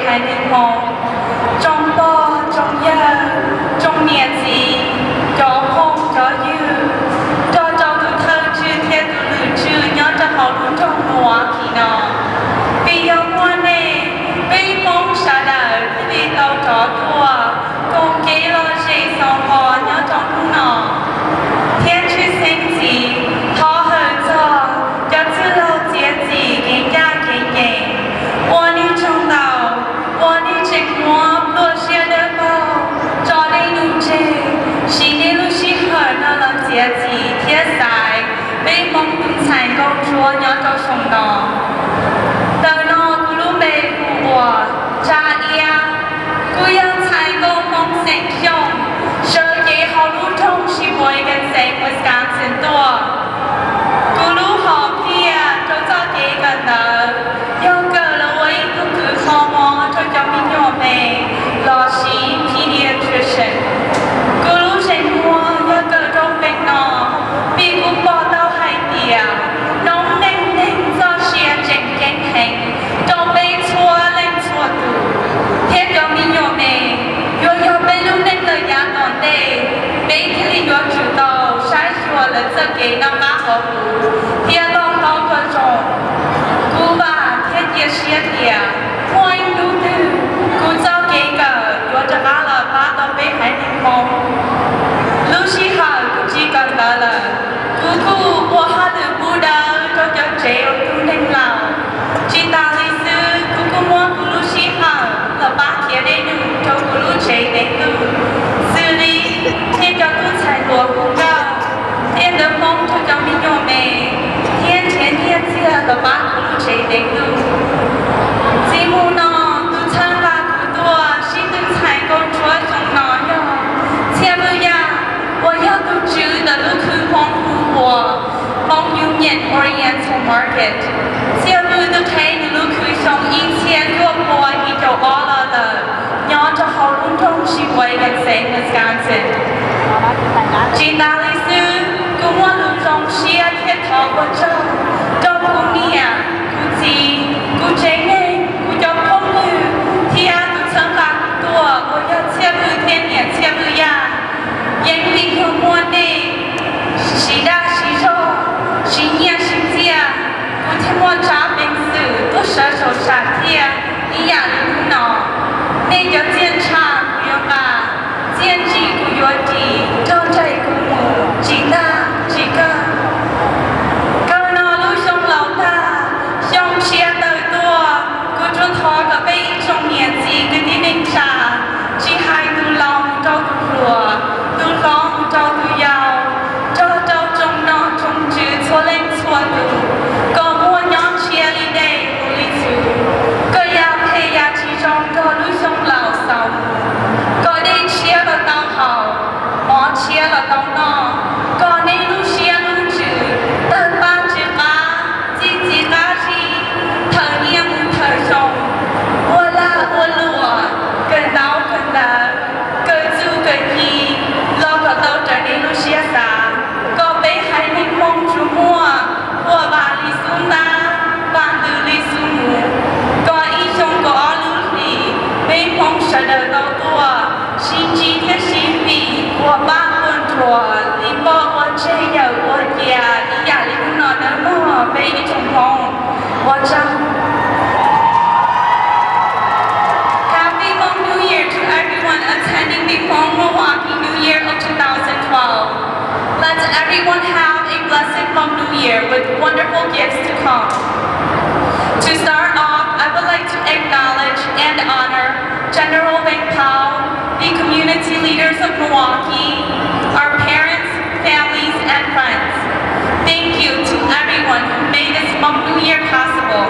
hai hmong trong bo trong ya trong niên gì cho phong cho dư cho tu thơ chưa theo tu lử chưa nhớ cho họ luôn trong mùa kỳ nọ vì ông quan này vì mong xa đời vì tàu trọ tua cùng kế lo dây sòng bò nhớ trong lúc nọ thiên chư sinh gì thọ hơn cho chư lâu chia gì kế gia kế nhẹ ô ni trong tàu ô ni trịch mua lúa xe đỡ bao cho đây nụ chê xí đi lưu xí hở nó là chia gì thiết giải vì mong cũng xài câu chúa nhớ cho sông nọ đời nọ cứ lúc bê cụ bùa cha ia cứ yên xài câu mong sinh Xiong sơ chế họ lưu thông xí bồi gần sinh Wisconsin tua cứ lúc họ kia cho chế gần đỡ yêu cờ là ấy cứ khó mò cho mình nhỏ mẹ lo xí pediatrician cứ lúc sinh mua yêu cờ trong bệnh nọ vì cũng bỏ tao hai tìa nóng nênh nênh do xìa chênh chênh hành trong bê chua lên chua tù thiết cho mình nhỏ mẹ yêu bê lúc nênh lời giá còn tê bê thì lý do chủ tàu sai chua là sơ kế năm bác họ phú thiết tông tao cơ trọng cú bà thiết kia xìa tìa hoài nụ tư cú cháu kế cờ yêu cho bác là bác tao bê hai hmong lúc xí hờ cú chỉ cần đó là cú bộ hạ tử bù đá cho chế ở tu nênh lào chỉ ta lý sư cú mua cú lúc xí hờ là bác kia đây nụ cho cú lúc chế đến tu xử lý thiên cho tu chạy lúa cú cao thiên đỡ mong cho mình nhỏ mẹ thiên thiên xìa là bác cú lúc chế đến tu chỉ mù nọ tu chân bà cú tua xí tu chạy con chúa trong nó nhỏ chia bư ya 我要读书的路途丰富我，梦 Union Oriental Market， 接路的开的路途上1000多波已经完了的，要着好路中是为了谁Wisconsin？ 去哪里是？跟我路中是要铁头我走，走不你啊，估计估计呢，估计空路，天都成大多，我要切路天天切路呀。 ยังมีขบวนนี้สีดาสีโจสีเนียสีเทียผู้ที่มัวจ้าเป็นสื่อตัวเสือโฉดสาเทียนี่อย่างนี้หนอนี่จะเจียนชากุยกาเจียนจีกุยดีเจ้าใจกุมูจีตาจีกาก็นอลูชงเหล่าตาชงเชียเตยตัวกูจนทอกับไปอีกชงเนียจีกันที่นินชาจีไฮดูลองเจ้าตัวครัว long cho tu yao cho trong nó trong chữ cho lên chua tu có mua nhóm chia đi đây lý chú có yao thề ya chỉ trong cho lưu sông lão sau có đi chia là tao hào mỏ chia là tao no có nên lưu chia lưu chữ tân ba chữ ba chỉ ba gì thời niệm thời sông ô la ô lùa cần đau cần đá cần du cần gì lo có tàu trở nên lúc xia xa có bé hai hmong chú mua của bà lý xuống ta bà từ lý xuống mù có ý trong có lưu lý bé hmong sợ đời tàu tua xin chi thiết xin vì của ba quân thua lý bỏ quân chế dầu quân kìa ý giả lý cũng nói nữa mò bé ý trong hồng quân chăng Happy Hmong New Year to everyone attending the Hmong Milwaukee New Year of 2012. Let's everyone have a blessed Hmong New Year with wonderful gifts to come. To start off, I would like to acknowledge and honor General Wang Pao, the community leaders of Milwaukee, our parents, families, and friends. Thank you to everyone who made this Hmong New Year possible.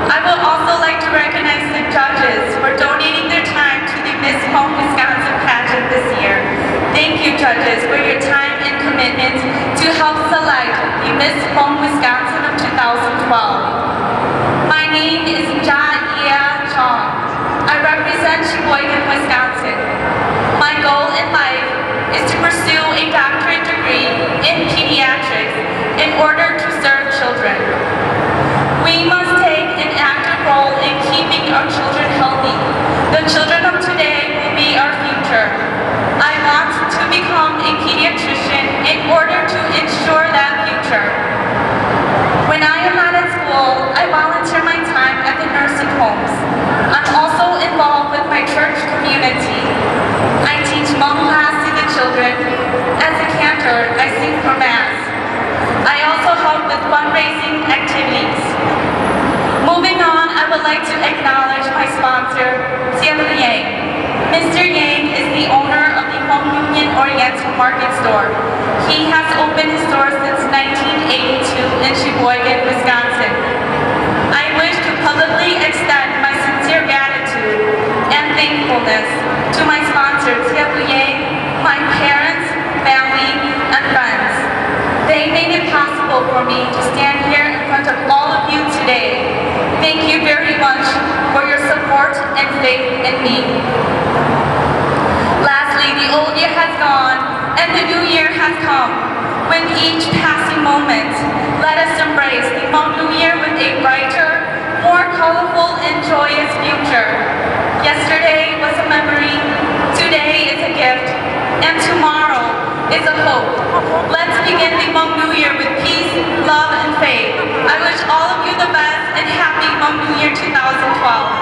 I would also like to recognize the judges for donating their time to the Miss Hmong Wisconsin pageant this year. Thank you, judges, for your time and commitment to help select the Miss Hmong Wisconsin of 2012. My name is Ntsa I represent Sheboygan, Wisconsin. My goal in life is to pursue a doctorate degree in pediatrics in order to serve children. We must take an active role in keeping our children healthy. Dr. Xiong Yang. Mr. Yang is the owner of the Home Union Oriental Market Store. He has opened his store since 1982 in Sheboygan, Wisconsin. I wish to publicly extend my sincere gratitude and thankfulness to my sponsor, Xiong Yang, my parents, family, and friends. They made it possible for me to stand here in front of all of you today. Thank you very much for your support and faith in me. Lastly, the old year has gone and the new year has come. With each passing moment, let us embrace the Hmong New Year with a brighter, more colorful and joyous future. Yesterday was a memory, today is a gift, and tomorrow is a hope. Let's begin the Hmong New Year with peace, love, and faith. I wish all of you the best and happy Hmong New Year 2012.